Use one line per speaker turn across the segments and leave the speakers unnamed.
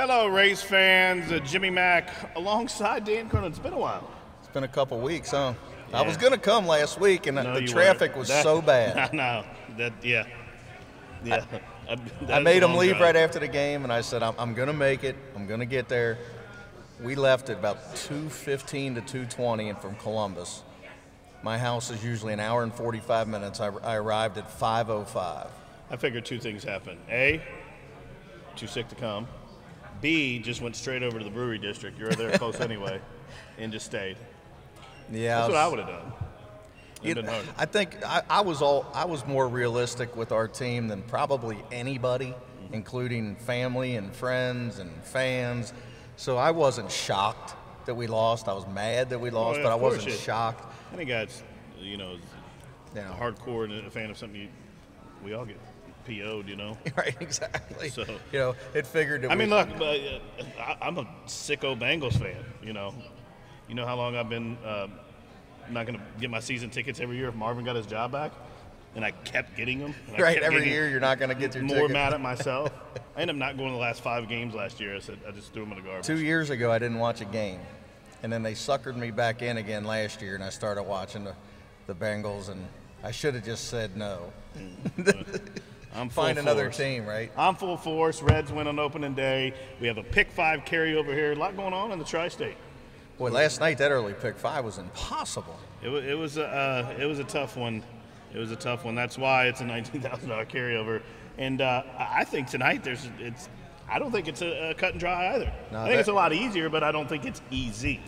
Hello, race fans. Jimmy Mack alongside Dan Cronin. It's been a while.
It's been a couple weeks, huh?
Yeah.
I was going to come last week, and
No,
the
you
traffic
weren't.
was so bad.
I know. Yeah.
I made him leave right after the game, and I said, I'm going to make it. I'm going to get there. We left at about 2:15 to 2:20 and from Columbus. My house is usually an hour and 45 minutes. I arrived at 5:05.
I figured two things happened. A, too sick to come. B, just went straight over to the brewery district. You're there close anyway, and just stayed.
Yeah,
That's what I would have done.
I think I was more realistic with our team than probably anybody, including family and friends and fans. So I wasn't shocked that we lost. I was mad that we lost, but I wasn't shocked.
I think that's, hardcore and a fan of something we all get PO'd,
Right, exactly.
So,
it figured that
look, I'm a sicko Bengals fan, You know how long I've been not going to get my season tickets every year if Marvin got his job back? And I kept getting them.
Right, every year you're not going to get your
more
ticket.
mad at myself. I ended up not going to the last 5 games last year. I said I just threw them in the garbage.
2 years ago, I didn't watch a game. And then they suckered me back in again last year, and I started watching the Bengals, and I should have just said no. Find another team, right?
I'm full force. Reds win on opening day. We have a pick 5 carryover here. A lot going on in the tri-state.
Boy, last night that early pick 5 was impossible.
It was a tough one. It was a tough one. That's why it's a $19,000 carryover. And I think tonight I don't think it's a cut and dry either.
No,
I think it's a lot easier, but I don't think it's easy.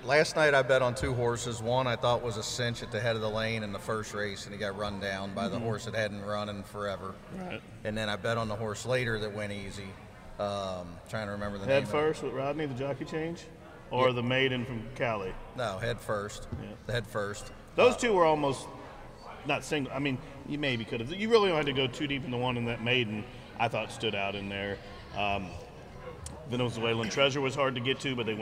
Last night I bet on 2 horses. One I thought was a cinch at the head of the lane in the first race, and he got run down by the horse that hadn't run in forever.
Right.
And then I bet on the horse later that went easy. Trying to remember the
Head
name.
first with Rodney, the jockey change? Or the maiden from Cali?
No, head first.
Yeah.
The head first.
Those two were almost not single. I mean, you maybe could have. You really don't have to go too deep in the one, and that maiden I thought stood out in there. Venezuelan Treasure was hard to get to, but they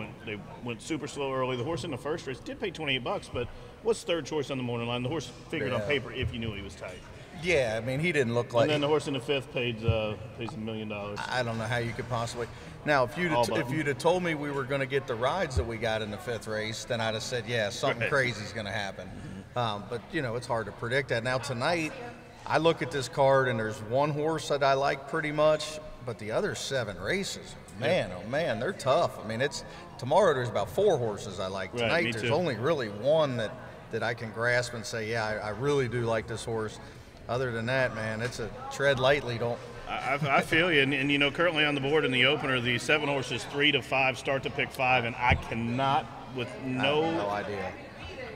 went super slow early. The horse in the first race did pay $28, but was third choice on the morning line. The horse figured on paper if you knew he was tight.
Yeah, I mean, he didn't look like.
And then the horse in the fifth pays $1 million.
I don't know how you could possibly. Now, if you'd have told me we were going to get the rides that we got in the 5th race, then I'd have said, yeah, something crazy is going to happen. But it's hard to predict that. Now tonight, I look at this card and there's one horse that I like pretty much, but the other 7 races, man, oh man, they're tough. I mean, tomorrow there's about 4 horses I like. Tonight there's only really one that I can grasp and say, yeah, I really do like this horse. Other than that, man, it's a tread lightly.
I feel you, and currently on the board in the opener, the 7 horses 3 to 5 start to pick 5, and I cannot with no
idea.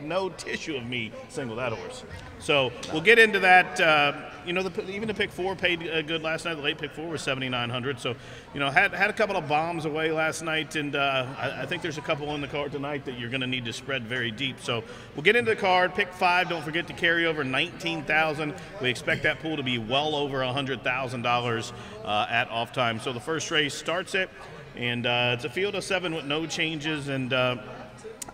No tissue of me single that horse. So we'll get into that. Even the pick 4 paid good last night. The late pick 4 was $7,900. So, had a couple of bombs away last night, and I think there's a couple in the card tonight that you're going to need to spread very deep. So we'll get into the card. Pick 5. Don't forget to carry over $19,000. We expect that pool to be well over $100,000 at off time. So the first race starts it, and it's a field of 7 with no changes, and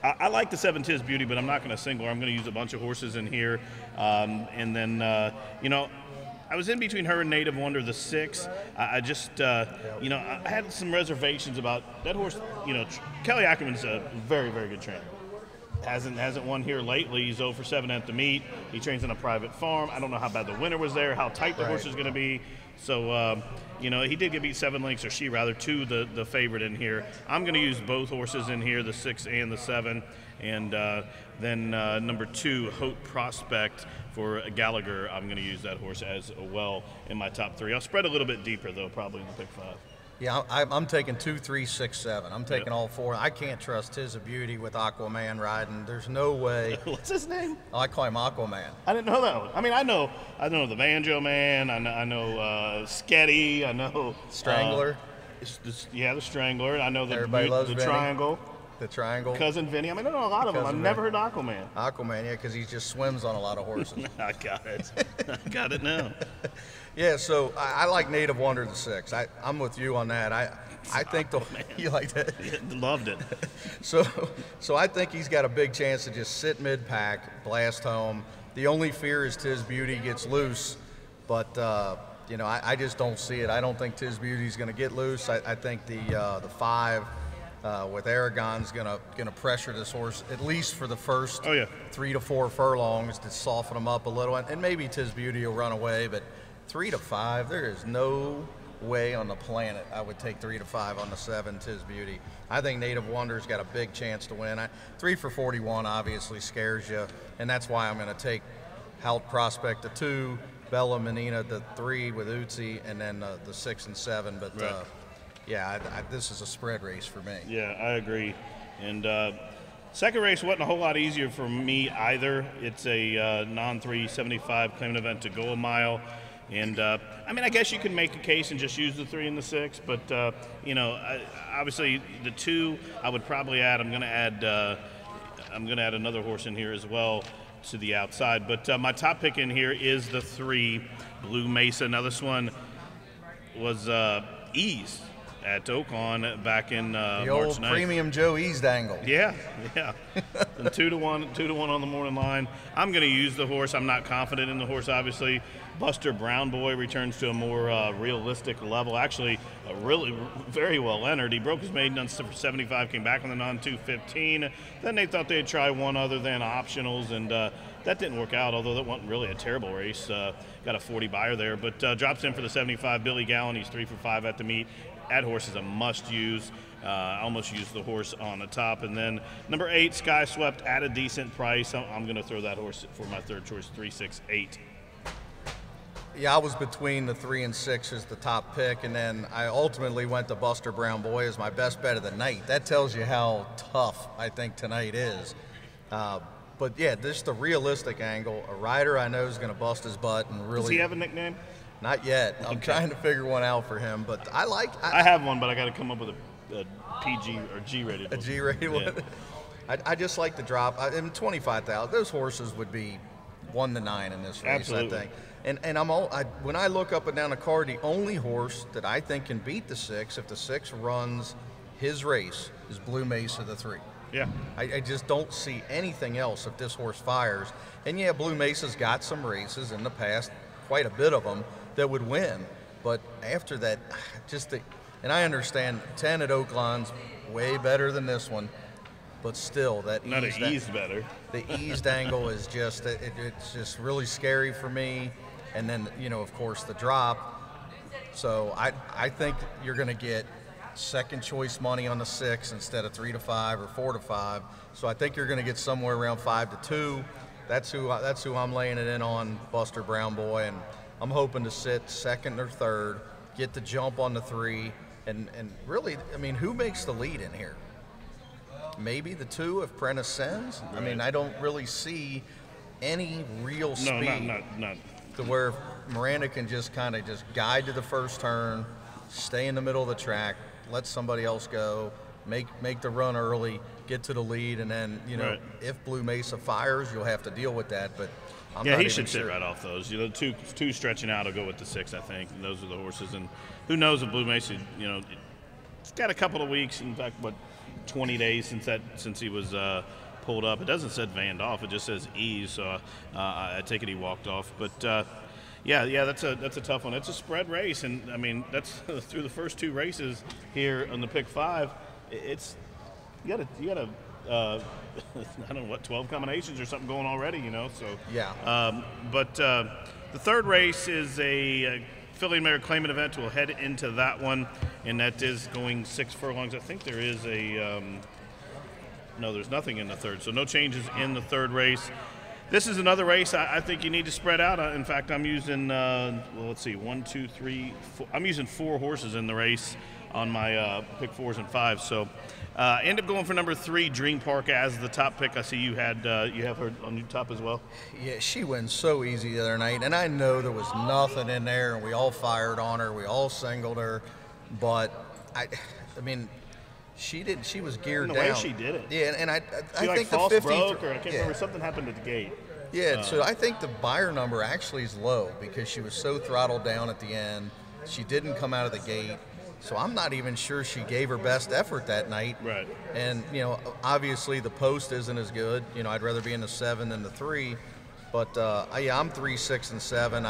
I like the 7 Tiz Beauty, but I'm not going to single her. I'm going to use a bunch of horses in here. And then, I was in between her and Native Wonder, the 6. I just, I had some reservations about that horse. Kelly Ackerman's a very, very good trainer. Hasn't won here lately. He's 0 for 7 at the meet. He trains on a private farm. I don't know how bad the winner was there, how tight the horse is going to be. So, he did get beat 7 lengths, or she rather, to the favorite in here. I'm going to use both horses in here, the 6 and the 7. And then number 2, Hope Prospect for Gallagher. I'm going to use that horse as well in my top 3. I'll spread a little bit deeper, though, probably in the pick 5.
Yeah, I'm taking 2, 3, 6, 7. I'm taking all 4. I can't trust Tiz a Beauty with Aquaman riding. There's no way.
What's his name?
I call him Aquaman.
I didn't know that one. I mean, I know the Banjo Man. I know Sketty. I know
Strangler.
The Strangler. I know
Everybody loves
the
Vinny.
Triangle.
The Triangle.
Cousin Vinny. I mean, I know a lot of them. I've never heard Aquaman.
Aquaman, yeah, because he just swims on a lot of horses.
I got it. I got it now.
Yeah, so I like Native Wonder the 6. I'm with you on that. I think you like that?
Yeah, loved it.
So I think he's got a big chance to just sit mid-pack, blast home. The only fear is Tiz Beauty gets loose, but you know, I just don't see it. I don't think Tiz Beauty's going to get loose. I think the 5 with Aragon's gonna pressure this horse at least for the first 3 to 4 furlongs to soften him up a little, and maybe Tiz Beauty will run away. But 3 to 5, there is no way on the planet I would take 3 to 5 on the 7 Tiz Beauty. I think Native Wonder's got a big chance to win. 3 for 41 obviously scares you, and that's why I'm going to take Halt Prospect the 2, Bella Menina the 3 with Uzi, and then the 6 and 7. But yeah, this is a spread race for me.
Yeah, I agree. And second race wasn't a whole lot easier for me either. It's a non-375 claimant event to go a mile. And, I mean, I guess you can make a case and just use the 3 and the 6. But, you know, obviously the 2 I would probably add. I'm going to add another horse in here as well to the outside. But my top pick in here is the 3, Blue Mesa. Now, this one was Ease at Oaklawn back in
the
March
old
9th.
Premium Joe Ease dangle.
Yeah. And 2 to 1 on the morning line. I'm going to use the horse. I'm not confident in the horse, obviously. Buster Brown Boy returns to a more realistic level. Actually, really very well entered. He broke his maiden on 75, came back on the non-215. Then they thought they'd try one other than optionals, and that didn't work out, although that wasn't really a terrible race. Got a 40 buyer there, but drops in for the 75. Billy Gallen, he's 3 for 5 at the meet. That horse is a must-use. I almost used the horse on the top. And then number 8, Sky Swept, at a decent price. I'm going to throw that horse for my third choice, 3, 6, 8.
Yeah, I was between the 3 and 6 as the top pick, and then I ultimately went to Buster Brown Boy as my best bet of the night. That tells you how tough I think tonight is. But yeah, this is the realistic angle. A rider I know is going to bust his butt and really.
Does he have a nickname?
Not yet. I'm trying to figure one out for him, but I
have one, but I got to come up with a PG or G-rated one.
A G-rated one? I just like the drop. And 25,000. Those horses would be 1 to 9 in this race,
Absolutely.
I think. And when I look up and down the card, the only horse that I think can beat the 6 if the 6 runs his race is Blue Mesa the 3.
Yeah.
I just don't see anything else if this horse fires. And yeah, Blue Mesa's got some races in the past, quite a bit of them, that would win. But after that, and I understand 10 at Oaklawn's way better than this one, but still that
not ease better.
The eased angle is just it's just really scary for me. And then, you know, of course, the drop. So I think you're going to get second choice money on the 6 instead of 3 to 5 or 4 to 5. So I think you're going to get somewhere around 5 to 2. That's who I'm laying it in on, Buster Brown Boy, and I'm hoping to sit second or third, get the jump on the 3, and really, I mean, who makes the lead in here? Maybe the 2 if Prentice sends. Right. I mean, I don't really see any real speed.
No, not.
To where Miranda can just kind of guide to the first turn, stay in the middle of the track, let somebody else go, make the run early, get to the lead, and then, you know, if Blue Mesa fires, you'll have to deal with that. But
he should sit right off those. You know, two stretching out will go with the 6, I think. And those are the horses. And who knows if Blue Mesa, you know, it's got a couple of weeks. In fact, 20 days since he was pulled up. It doesn't say Van off. It just says Ease. So I take it he walked off. But yeah, that's a tough one. It's a spread race, and I mean that's through the first 2 races here on the pick 5. It's you gotta I don't know what 12 combinations or something going already, you know. So
yeah.
But the third race is a Philly Mare claimant event. We'll head into that one, and that is going 6 furlongs. I think there is a no, there's nothing in the third, so no changes in the third race. This is another race I think you need to spread out. In fact, I'm using, let's see, 1, 2, 3, 4. I'm using 4 horses in the race on my pick 4s and 5s. So end up going for number 3, Dream Park, as the top pick. I see you have her on your top as well.
Yeah, she went so easy the other night, and I know there was nothing in there, and we all fired on her. We all singled her. But, I mean, she was geared down.
The way she did it.
Yeah, and I think
the
the 50
broke, or I can't remember, something happened at the gate.
Yeah, so I think the buyer number actually is low because she was so throttled down at the end. She didn't come out of the gate. So I'm not even sure she gave her best effort that night.
Right.
And, you know, obviously the post isn't as good. You know, I'd rather be in the 7 than the 3. But, yeah, I'm 3, 6, and 7.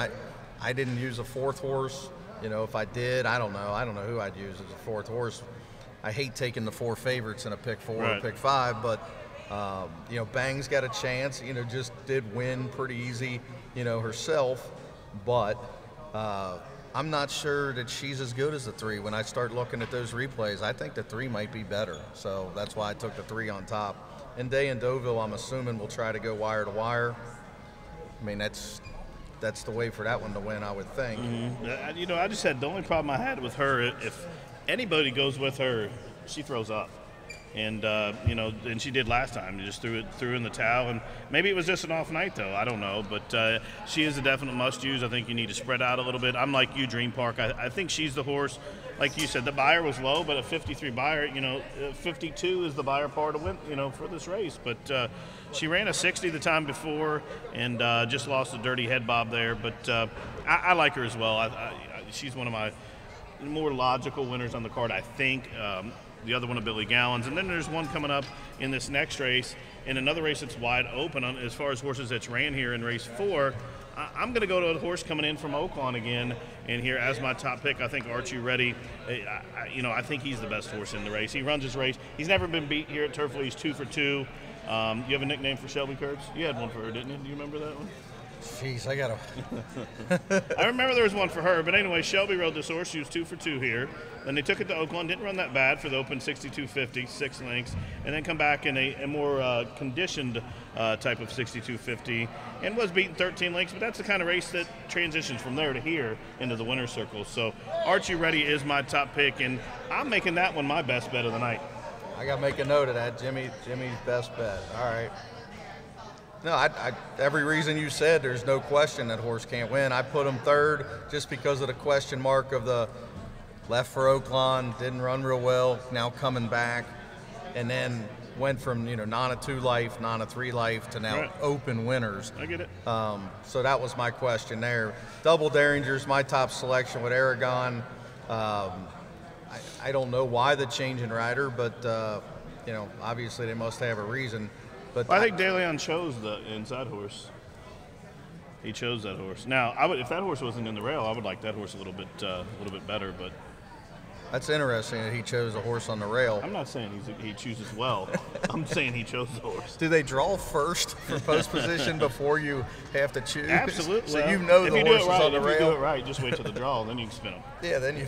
I didn't use a fourth horse. You know, if I did, I don't know. I don't know who I'd use as a fourth horse. I hate taking the 4 favorites in a pick 4 or pick 5, but you know, Bang's got a chance. You know, just did win pretty easy, you know, herself, but I'm not sure that she's as good as the 3. When I start looking at those replays, I think the 3 might be better. So that's why I took the 3 on top. And Day and Deauville, I'm assuming, will try to go wire to wire. I mean, that's the way for that one to win, I would think.
You know, I just had the only problem I had with her, if anybody goes with her, she throws up. And, you know, and she did last time. Just threw in the towel. And maybe it was just an off night, though. I don't know. But she is a definite must-use. I think you need to spread out a little bit. I'm like you, Dream Park. I think she's the horse. Like you said, the buyer was low, but a 53 buyer, you know, 52 is the buyer par to win, you know, for this race. But she ran a 60 the time before and just lost a dirty head bob there. But I like her as well. She's one of my more logical winners on the card, I think. The other one of Billy Gallons. And then there's one coming up in this next race, in another race that's wide open as far as horses that's ran here in race 4. I'm going to go to a horse coming in from Oaklawn again, and here as my top pick, I think Archie Reddy. You know, I think he's the best horse in the race. He runs his race. He's never been beat here at Turfway. He's 2 for 2. You have a nickname for Shelby Kurtz? You had one for her, didn't you? Do you remember that one?
Jeez, I got to.
I remember there was one for her, but anyway, Shelby rode this horse. She was 2 for 2 here. Then they took it to Oaklawn, didn't run that bad for the open 62.50, 6 lengths, and then come back in a more conditioned type of 62.50, and was beaten 13 lengths. But that's the kind of race that transitions from there to here into the winner's circle. So Archie Reddy is my top pick, and I'm making that one my best bet of the night.
I got to make a note of that. Jimmy's best bet. All right. No, every reason you said, there's no question that horse can't win. I put him 3rd just because of the question mark of the left for Oaklawn, didn't run real well, now coming back, and then went from, you know, non a 2 life, non a 3 life to now open winners.
I get it.
So that was my question there. Double Derringer's my top selection with Aragon. I don't know why the change in rider, but, you know, obviously they must have a reason. But
I think De Leon chose the inside horse. He chose that horse. Now, if that horse wasn't in the rail, I would like that horse a little bit better. But
that's interesting that he chose a horse on the rail.
I'm not saying he chooses well. I'm saying he chose the horse.
Do they draw first for post position before you have to choose?
Absolutely.
So you know the horse is on the rail.
If you do it right, just wait till the draw, then you can spin them.
Yeah, then you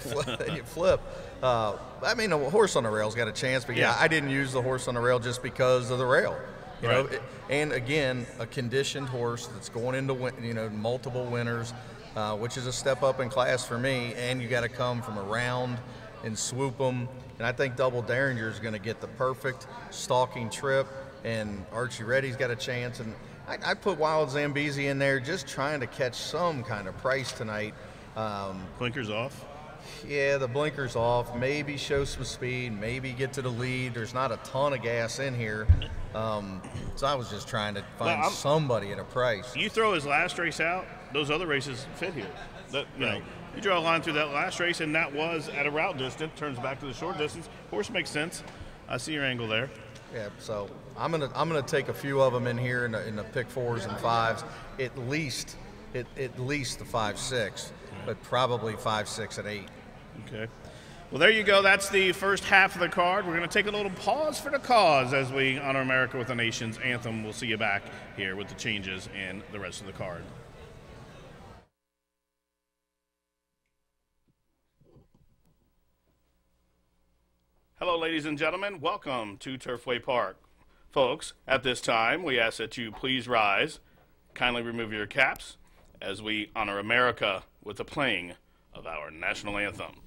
flip. I mean, a horse on the rail's got a chance, but yeah, I didn't use the horse on the rail just because of the rail. You know, and again, a conditioned horse that's going into, you know, multiple winners, which is a step up in class for me. And you got to come from around and swoop them. And I think Double Derringer is going to get the perfect stalking trip. And Archie Reddy's got a chance. And I put Wild Zambezi in there, just trying to catch some kind of price tonight.
Blinkers off.
Yeah, the blinkers off, maybe show some speed, maybe get to the lead. There's not a ton of gas in here. So I was just trying to find somebody at a price.
You throw his last race out, those other races fit here. You know, you draw a line through that last race, and that was at a route distance, turns back to the short distance. Horse makes sense. I see your angle there.
Yeah, so I'm gonna take a few of them in here in the pick 4s and 5s, at least the 5-6, but probably 5, 6, and 8.
Okay. Well, there you go. That's the first half of the card. We're going to take a little pause for the cause as we honor America with the nation's anthem. We'll see you back here with the changes and the rest of the card. Hello, ladies and gentlemen. Welcome to Turfway Park. Folks, at this time, we ask that you please rise, kindly remove your caps, as we honor America with the playing of our national anthem.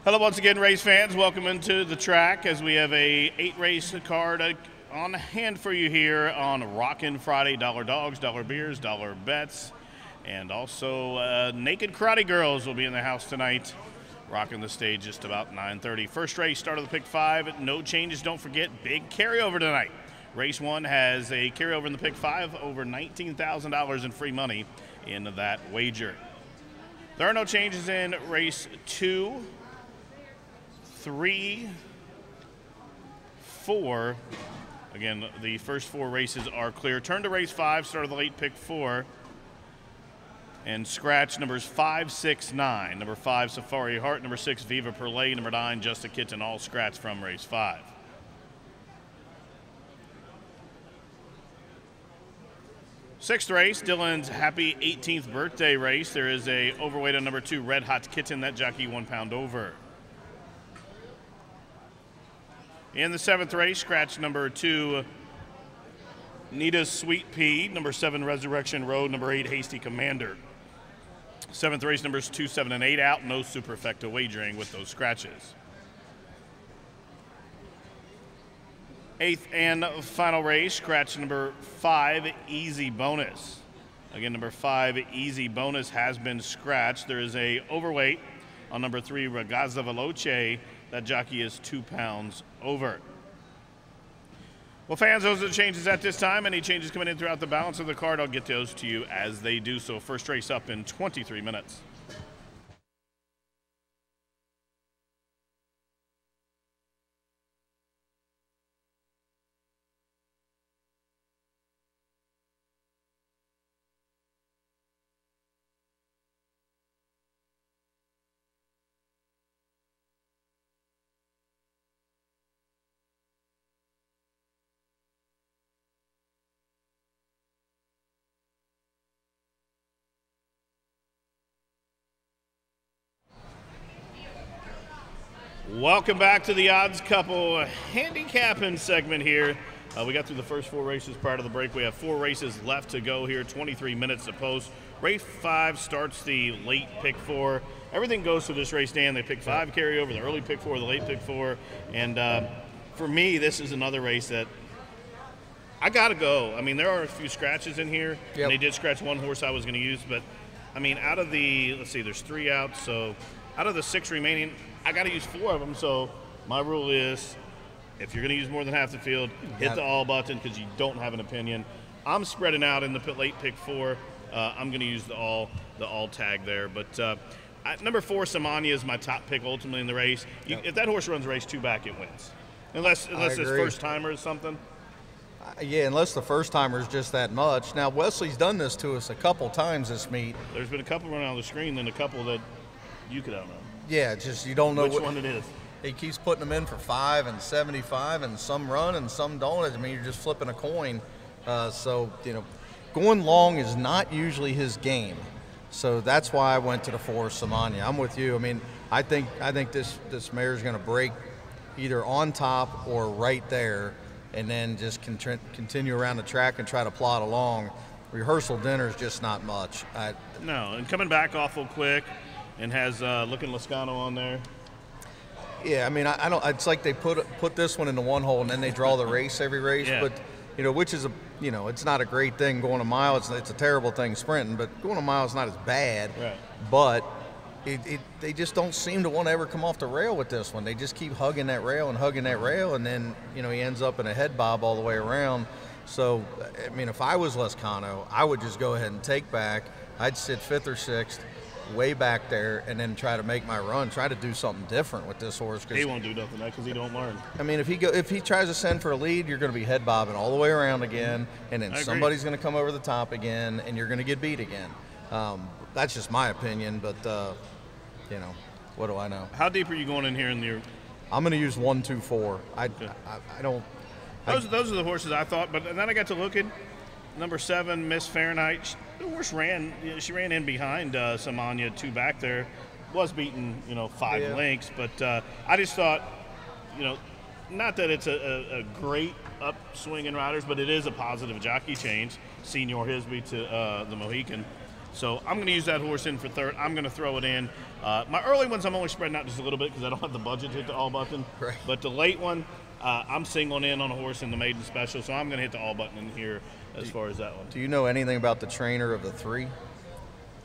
Hello once again, race fans. Welcome into the track as we have a 8-race card on hand for you here on Rockin' Friday. Dollar dogs, dollar beers, dollar bets, and also Naked Karate Girls will be in the house tonight, rocking the stage just about 9:30. First race, start of the pick 5. No changes. Don't forget, big carryover tonight. Race 1 has a carryover in the pick 5, over $19,000 in free money in that wager. There are no changes in race 2. 3, 4. Again, the first 4 races are clear. Turn to race 5, start of the late pick 4. And scratch numbers 5, 6, 9. Number 5, Safari Heart. Number 6, Viva Perlay. Number 9, Just a Kitten. All scratch from race 5. Sixth race, Dylan's happy 18th birthday race. There is a overweight on number 2, Red Hot Kitten. That jockey 1 pound over. In the 7th race, scratch number 2, Nita's Sweet Pea. Number 7, Resurrection Road. Number 8, Hasty Commander. 7th race, numbers 2, 7, and 8 out. No superfecta wagering with those scratches. 8th and final race, scratch number 5, Easy Bonus. Again, number 5, Easy Bonus has been scratched. There is a overweight on number 3, Ragazza Veloce. That jockey is 2 pounds over. Well, fans, those are the changes at this time. Any changes coming in throughout the balance of the card, I'll get those to you as they do so. First race up in 23 minutes. Welcome back to the Odds Couple handicapping segment here. We got through the first 4 races prior to the break. We have 4 races left to go here, 23 minutes to post. Race 5 starts the late pick 4. Everything goes through this race, Dan. They pick 5 carryover, the early pick 4, the late pick 4. And for me, this is another race that I got to go. I mean, there are a few scratches in here. Yep. And they did scratch 1 horse I was going to use. But, I mean, out of the, let's see, there's 3 out. So out of the 6 remaining, I got to use 4 of them, so my rule is if you're going to use more than half the field, hit the all button because you don't have an opinion. I'm spreading out in the late pick 4. I'm going to use the all tag there. But number 4, Samania, is my top pick ultimately in the race. If that horse runs race 2 back, it wins. Unless it's first timer or something.
Yeah, unless the first timer is just that much. Now, Wesley's done this to us a couple times this meet.
There's been a couple run on the screen, then a couple that you could outrun.
Yeah, just you don't know
which one it is.
He keeps putting them in for 5 and 75, and some run and some don't. I mean, you're just flipping a coin. So, you know, going long is not usually his game. So that's why I went to the 4, Samania. I'm with you. I mean, I think this mare is going to break either on top or right there, and then just continue around the track and try to plod along. Rehearsal dinner is just not much.
No, and coming back awful quick. And has Looking Lascano on there.
Yeah, I mean, I don't. It's like they put this one in the 1 hole and then they draw the race every race. Yeah. But you know, which is it's not a great thing going a mile. It's a terrible thing sprinting, but going a mile is not as bad.
Right.
But they just don't seem to want to ever come off the rail with this one. They just keep hugging that rail, and then he ends up in a head bob all the way around. So I mean, if I was Lascano, I would just go ahead and take back. I'd sit 5th or 6th. Way back there, and then try to make my run. Try to do something different with this horse.
He won't do nothing because he don't learn.
I mean, if he tries to send for a lead, you're going to be head bobbing all the way around again, and then somebody's going to come over the top again, and you're going to get beat again. That's just my opinion, but what do I know?
How deep are you going in here in your?
I'm going to use 1, 2, 4. I don't.
Those are the horses I thought, but then I got to looking. Number 7, Miss Fahrenheit. The horse ran in behind Samania 2 back there. Was beaten, 5 lengths, but I just thought, not that it's a great upswing in riders, but it is a positive jockey change. Senior Hisby to the Mohican. So I'm going to use that horse in for third. I'm going to throw it in. My early ones I'm only spreading out just a little bit because I don't have the budget to hit the all button.
Right.
But the late one, I'm singling in on a horse in the maiden special, so I'm going to hit the all button in here as far as that one.
Do you know anything about the trainer of the 3?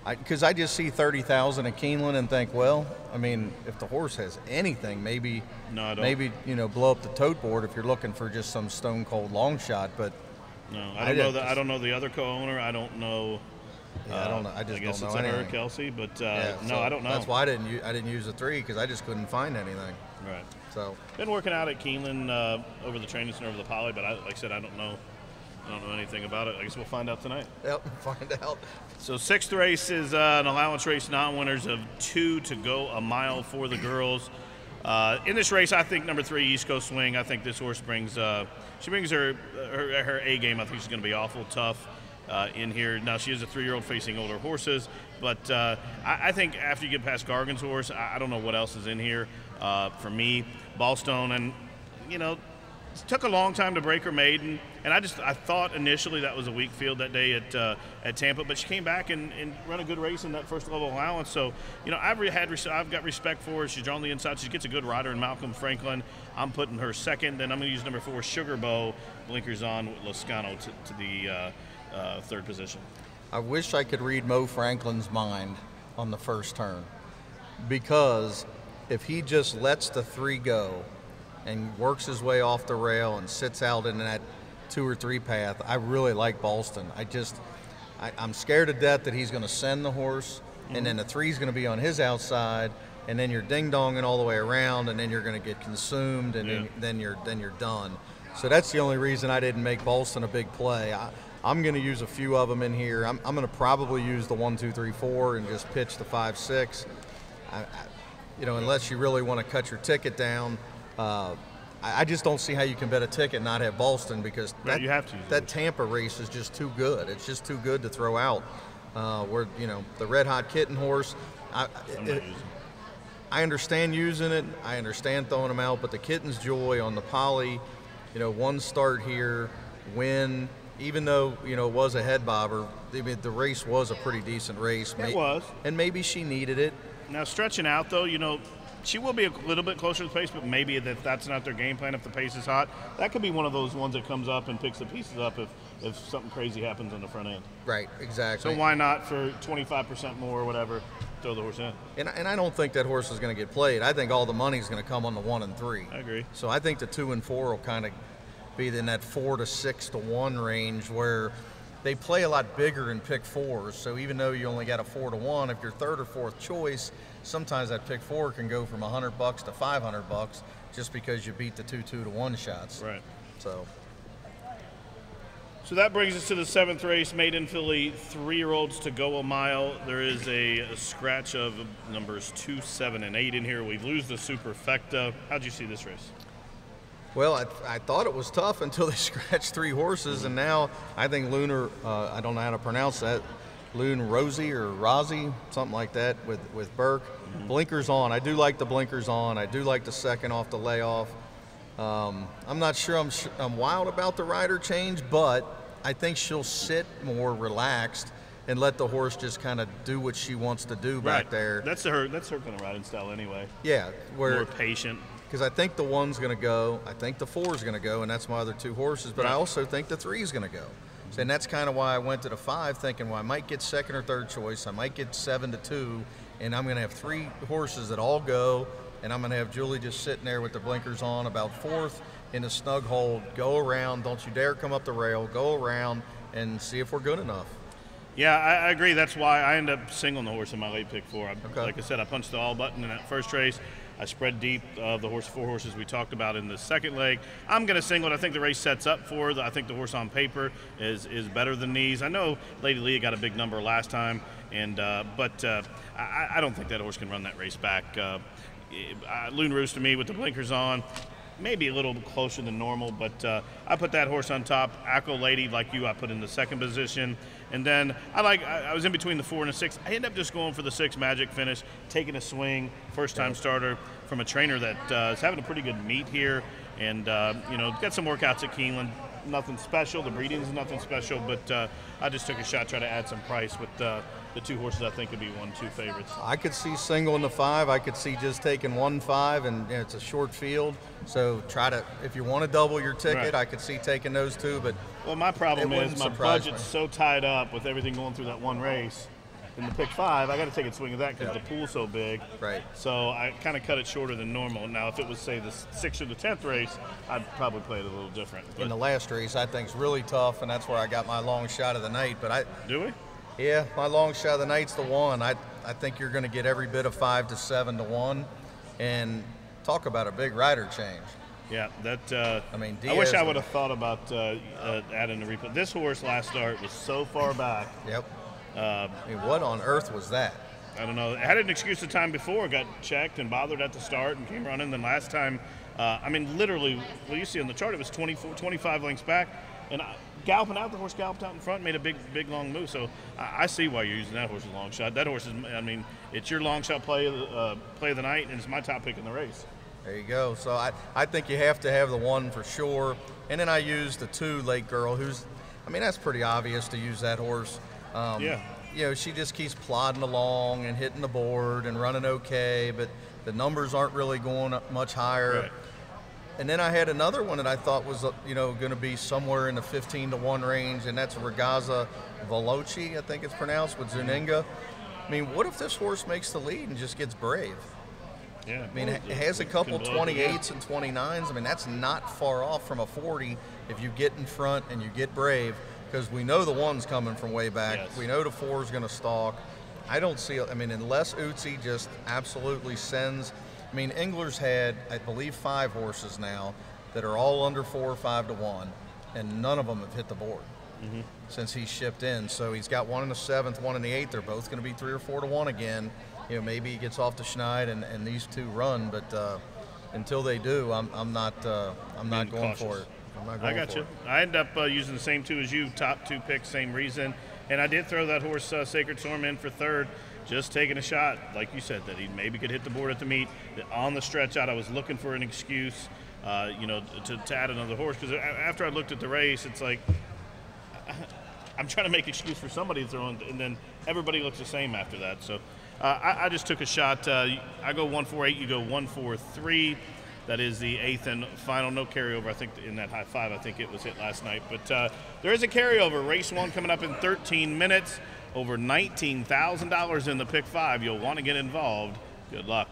Because I just see 30,000 at Keeneland and think, well, I mean, if the horse has anything, maybe blow up the tote board if you're looking for just some stone cold long shot. But
no, I don't know that. I don't know the other co-owner. I don't know.
Yeah, I don't know. I just
guess
don't know
it's
anything.
her, Kelsey, but
so
I don't know.
That's why I didn't use the 3 because I just couldn't find anything.
Right.
So
been working out at Keeneland over the training center over the poly, but like I said, I don't know anything about it. I guess we'll find out tonight.
Yep, find out.
So 6th race is an allowance race, non-winners of 2 to go a mile for the girls. In this race, I think number 3, East Coast Swing. I think this horse brings her A game. I think she's going to be awful tough in here. Now, she is a 3-year-old facing older horses, but I think after you get past Gargan's horse, I don't know what else is in here for me. Ballstone, and it took a long time to break her maiden, and I thought initially that was a weak field that day at Tampa, but she came back and run a good race in that first level allowance. So I've got respect for her. She's drawn the inside. She gets a good rider in Malcolm Franklin. I'm putting her second. Then I'm going to use number 4, Sugar Bow, blinkers on with Loscano to the third position.
I wish I could read Mo Franklin's mind on the first turn, because if he just lets the 3 go and works his way off the rail and sits out in that 2 or 3 path, I really like Ballston. I'm scared to death that he's going to send the horse, and then the 3 is going to be on his outside, and then you're ding-donging all the way around, and then you're going to get consumed, and then you're done. So that's the only reason I didn't make Ballston a big play. I'm going to use a few of them in here. I'm going to probably use the 1, 2, 3, 4 and just pitch the 5, 6. Unless you really want to cut your ticket down. I just don't see how you can bet a ticket and not have Ballston, because
you have to.
That Tampa race is just too good. It's just too good to throw out. The Red Hot Kitten horse, I understand using it. I understand throwing them out, but the Kitten's Joy on the poly, one start here, win. Even though, it was a head bobber, the race was a pretty decent race.
It was.
And maybe she needed it.
Now, stretching out, though, she will be a little bit closer to the pace, but maybe that's not their game plan if the pace is hot. That could be one of those ones that comes up and picks the pieces up if something crazy happens on the front end.
Right, exactly.
So why not, for 25% more or whatever, throw the horse in?
And I don't think that horse is going to get played. I think all the money is going to come on the 1 and 3.
I agree.
So I think the 2 and 4 will kind of be in that 4 to 6 to 1 range, where they play a lot bigger in pick 4s. So even though you only got a 4 to 1, if you're third or fourth choice, sometimes that pick 4 can go from $100 to $500 just because you beat the 2 to 1 shots.
Right.
So
that brings us to the 7th race, maiden filly, 3-year-olds to go a mile. There is a scratch of numbers 2, 7, and 8 in here. We lose the Superfecta. How'd you see this race?
Well, I thought it was tough until they scratched 3 horses, and now I think Lunar, I don't know how to pronounce that, Lune Rosie or Rozzy, something like that with Burke. Blinkers on. I do like the blinkers on. I do like the second off the layoff. I'm not sure I'm wild about the rider change, but I think she'll sit more relaxed and let the horse just kind of do what she wants to do back there.
That's her kind of riding style anyway.
Yeah,
more patient.
Because I think the 1's going to go, I think the 4's going to go, and that's my other 2 horses, but I also think the 3's going to go. So, and that's kind of why I went to the 5, thinking, well, I might get second or third choice, I might get 7 to 2, and I'm going to have 3 horses that all go, and I'm going to have Julie just sitting there with the blinkers on about 4th in a snug hold, go around, don't you dare come up the rail, go around and see if we're good enough.
Yeah, I agree. That's why I end up singling the horse in my late pick 4. Like I said, I punched the all button in that first race. I spread deep the 4 horses we talked about in the second leg. I'm going to single it. I think the race sets up for it. I think the horse on paper is better than these. I know Lady Leah got a big number last time, but I don't think that horse can run that race back. Loon Roost to me with the blinkers on, maybe a little closer than normal, but I put that horse on top. Acco Lady, like you, I put in the second position. And then I was in between the 4 and the 6. I ended up just going for the 6 Magic Finish, taking a swing, first-time starter from a trainer that is having a pretty good meet here, and got some workouts at Keeneland. nothing special. The breeding is nothing special, but I just took a shot, try to add some price with the 2 horses I think could be 1-2 favorites.
I could see single in the 5. I could see just taking 1-5, and it's a short field. So try to, if you want to double your ticket,
Right.
I could see taking those 2. But
well, my problem is my
surprise
budget's
me.
so tied up with everything going through that one race. In the pick 5, I got to take a swing of that because the pool's so big.
Right.
So I kind of cut it shorter than normal. Now, if it was, say, the 6th or the 10th race, I'd probably play it a little different.
In the last race, I think is really tough, and that's where I got my long shot of the night. But
Do we?
Yeah, my long shot of the night's the 1. I think you're going to get every bit of 5 to 7 to 1, and talk about a big rider change.
Yeah, that.
I mean,
I wish
Diaz
I would have thought about adding a replay. This horse last start was so far back.
Yep. I mean, what on earth was that?
I don't know. It had an excuse the time before, got checked and bothered at the start and came running. Then last time, I mean, literally, what you see on the chart, it was 25 lengths back. And galloping out, the horse galloped out in front, made a big long move. So I see why you're using that horse as a long shot. That horse is, I mean, it's your long shot play of the night, and it's my top pick in the race.
There you go. So I think you have to have the 1 for sure. And then I used the 2, Lake Girl, who's, I mean, that's pretty obvious to use that horse.
Yeah.
You know, she just keeps plodding along and hitting the board and running okay, but the numbers aren't really going up much higher.
Right.
And then I had another one that I thought was, you know, going to be somewhere in the 15 to 1 range, and that's Regaza Veloci, I think it's pronounced, with Zuninga. I mean, what if this horse makes the lead and just gets brave?
Yeah.
I mean, it has a couple 28s and 29s. I mean, that's not far off from a 40 if you get in front and you get brave, because we know the 1's coming from way back.
Yes.
We know the 4's going to stalk. I don't see, I mean, unless Uzi just absolutely sends. I mean, Engler's had, I believe, 5 horses now that are all under 4 or 5 to 1, and none of them have hit the board since he's shipped in. So he's got 1 in the 7th, 1 in the 8th. They're both going to be 3 or 4 to 1 again. You know, maybe he gets off to Schneid and these 2 run, but until they do, I'm not going
cautious.
for it. I'm not
I
going
got
for
you.
it.
I ended up using the same 2 as you, top 2 picks, same reason. And I did throw that horse Sacred Storm in for 3rd, just taking a shot, like you said, that he maybe could hit the board at the meet. On the stretch out, I was looking for an excuse, you know, to add another horse. Because after I looked at the race, it's like I'm trying to make an excuse for somebody to throw in, and then everybody looks the same after that. So I just took a shot. I go 1-4-8, you go 1-4-3. That is the 8th and final. No carryover, I think, in that high 5. I think it was hit last night. But there is a carryover. Race 1 coming up in 13 minutes. Over $19,000 in the pick 5. You'll want to get involved. Good luck.